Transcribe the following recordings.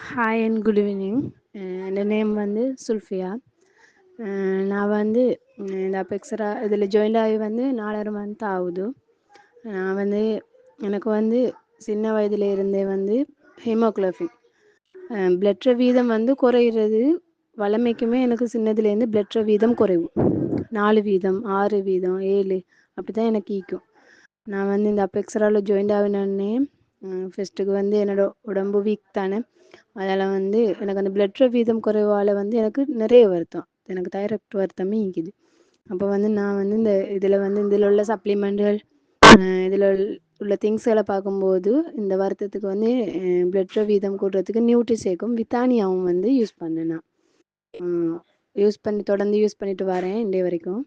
Hi and good evening. N name வந்து சுல்ஃபியா. நான் வந்து இந்த அபெக்ஸரா இதில் ஜாயின் ஆகி வந்து 4.5 மந்த் ஆகுது. நான் வந்து எனக்கு வந்து சின்ன வயதில் இருந்தே வந்து ஹீமோகுளோபின் பிளட் வீதம் வந்து குறையிறது வளமைக்குமே எனக்கு சின்னதுலேருந்து பிளட் வீதம் குறைவு. 4 வீதம் 6 வீதம் 7 அப்படி தான் எனக்கு ஈக்கும். நான் வந்து இந்த அபெக்ஸராவில் ஜாயின் ஆகினோடனே ஃபஸ்ட்டுக்கு வந்து என்னோட உடம்பு வீக் தானே, அதில் வந்து எனக்கு அந்த பிளட் வீதம் குறைவால் வந்து எனக்கு நிறைய வருத்தம், எனக்கு தைராய்டு வருத்தமே இருக்குது. அப்போ வந்து நான் வந்து இதில் உள்ள சப்ளிமெண்ட்டுகள் இதில் உள்ள திங்ஸ்களை பார்க்கும்போது இந்த வருத்தத்துக்கு வந்து பிளட் வீதம் கூடுறதுக்கு நியூட்ரிசேக்கும் வித்தானியாவும் வந்து யூஸ் பண்ணேன். நான் தொடர்ந்து யூஸ் பண்ணிட்டு வரேன் இன்றைய வரைக்கும்.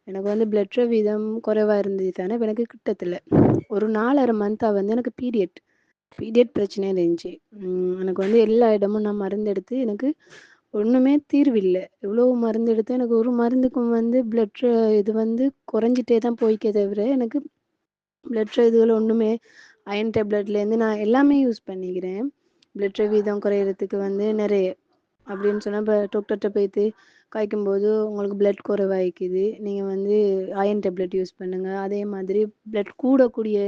எனக்கு வந்து பிளட் வீதம் குறைவாக இருந்தது தானே, இப்போ எனக்கு கிட்டத்தில் ஒரு 4.5 மந்த்தாக வந்து எனக்கு பீரியட் பிரச்சனை இருந்துச்சு. எனக்கு வந்து எல்லா இடமும் நான் மருந்து எடுத்து எனக்கு ஒன்றுமே தீர்வு இல்லை. இவ்வளோ மருந்து எடுத்து எனக்கு ஒரு மருந்துக்கும் வந்து பிளட் இது வந்து குறைஞ்சிட்டே தான் போய்க்கே தவிர எனக்கு பிளட் இதுகள் ஒன்றுமே அயன் டேப்லெட்லேருந்து நான் எல்லாமே யூஸ் பண்ணிக்கிறேன். பிளட் வீதம் குறையிறதுக்கு வந்து நிறைய அப்படின்னு சொன்னால் இப்போ டாக்டர்கிட்ட போய்த்து காய்க்கும்போது உங்களுக்கு பிளட் குறைவாய்க்குது, நீங்கள் வந்து அயன் டேப்லெட் யூஸ் பண்ணுங்கள். அதே மாதிரி பிளட் கூடக்கூடிய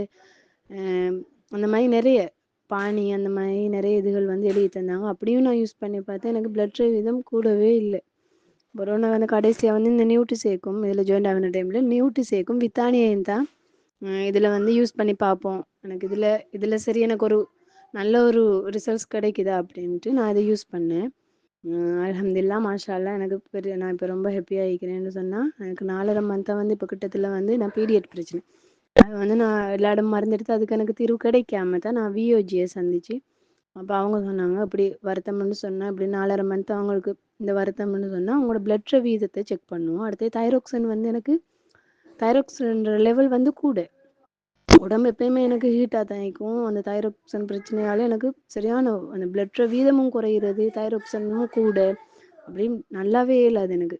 அந்த மாதிரி நிறைய பானி அந்த மாதிரி நிறைய இதுகள் வந்து எழுதி தந்தாங்க. அப்படியும் நான் யூஸ் பண்ணி பார்த்தேன், எனக்கு பிளட் வீதம் கூடவே இல்லை. கொரோனா வந்து கடைசியாக வந்து இந்த நியூட்ரி சேர்க்கும் இதில் ஜாயின் ஆகின டைமில் நியூட்ரி சேர்க்கும் வித்தானியையும் தான் இதில் வந்து யூஸ் பண்ணி பார்ப்போம், எனக்கு இதில் சரி எனக்கு ஒரு நல்ல ஒரு ரிசல்ட்ஸ் கிடைக்குதா அப்படின்ட்டு நான் இதை யூஸ் பண்ணேன். அல்ஹம்துலில்லாஹ் மாஷா அல்லாஹ் எனக்கு நான் இப்போ ரொம்ப ஹாப்பியாக இருக்கிறேன்னு சொன்னால், எனக்கு 4.5 மந்த்தாக வந்து இப்போ கிட்டத்தில் வந்து நான் பீரியட் பிரச்சனை அது வந்து நான் எல்லா இடம் மருந்து எடுத்து அதுக்கு எனக்கு தீர்வு கிடைக்காம தான் நான் விஓஜியை சந்திச்சு. அப்போ அவங்க சொன்னாங்க இப்படி வருத்தம்னு சொன்னால் இப்படி 4.5 மந்த் அவங்களுக்கு இந்த வருத்தம்னு சொன்னால் அவங்களோட பிளட் வீதத்தை செக் பண்ணுவோம். அடுத்து தைராக்சின் வந்து எனக்கு தைராக்சின் லெவல் வந்து கூட உடம்பு எப்பயுமே எனக்கு ஹீட்டாக தான் இருக்கும். அந்த தைராக்சின் பிரச்சனையால் எனக்கு சரியான அந்த பிளட் வீதமும் குறையிறது, தைராக்சினும் கூட அப்படின்னு நல்லாவே இல்லாது எனக்கு.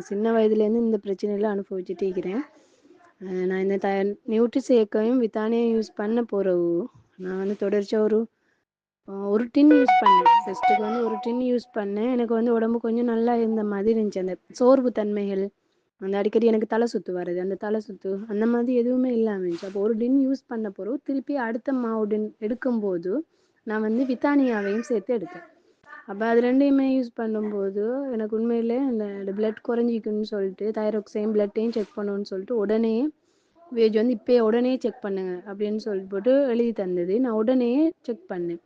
சின்ன வயதுலேருந்து இந்த பிரச்சனையில் அனுபவிச்சுட்டு இருக்கிறேன். நான் இந்த நியூட்ரிசேக்கையும் வித்தானியும் யூஸ் பண்ண போகிறவு நான் வந்து தொடர்ச்சியாக ஒரு டின் யூஸ் பண்ணேன். ஃபஸ்ட்டுக்கு வந்து ஒரு டின் யூஸ் பண்ணேன். எனக்கு வந்து உடம்பு கொஞ்சம் நல்லா இருந்த மாதிரி இருந்துச்சு. அந்த சோர்வு தன்மைகள், அந்த அடிக்கடி எனக்கு தலை சுற்று வர்றது, அந்த தலை சுற்று அந்த மாதிரி எதுவுமே இல்லாமல் இருந்துச்சு. அப்போ ஒரு டின் யூஸ் பண்ண போகிறோம், திருப்பி அடுத்த மாவு டின் எடுக்கும்போது நான் வந்து வித்தானியாவையும் சேர்த்து எடுத்தேன். அப்போ அது ரெண்டையுமே யூஸ் பண்ணும்போது எனக்கு உண்மையிலே அந்த பிளட் குறைஞ்சிக்குன்னு சொல்லிட்டு தைராக்சையும் பிளட்டையும் செக் பண்ணணும்னு சொல்லிட்டு உடனே வேஜ் வந்து இப்போயே உடனே செக் பண்ணுங்க அப்படின்னு சொல்லிட்டு போட்டு எழுதி தந்தது. நான் உடனே செக் பண்ணேன்.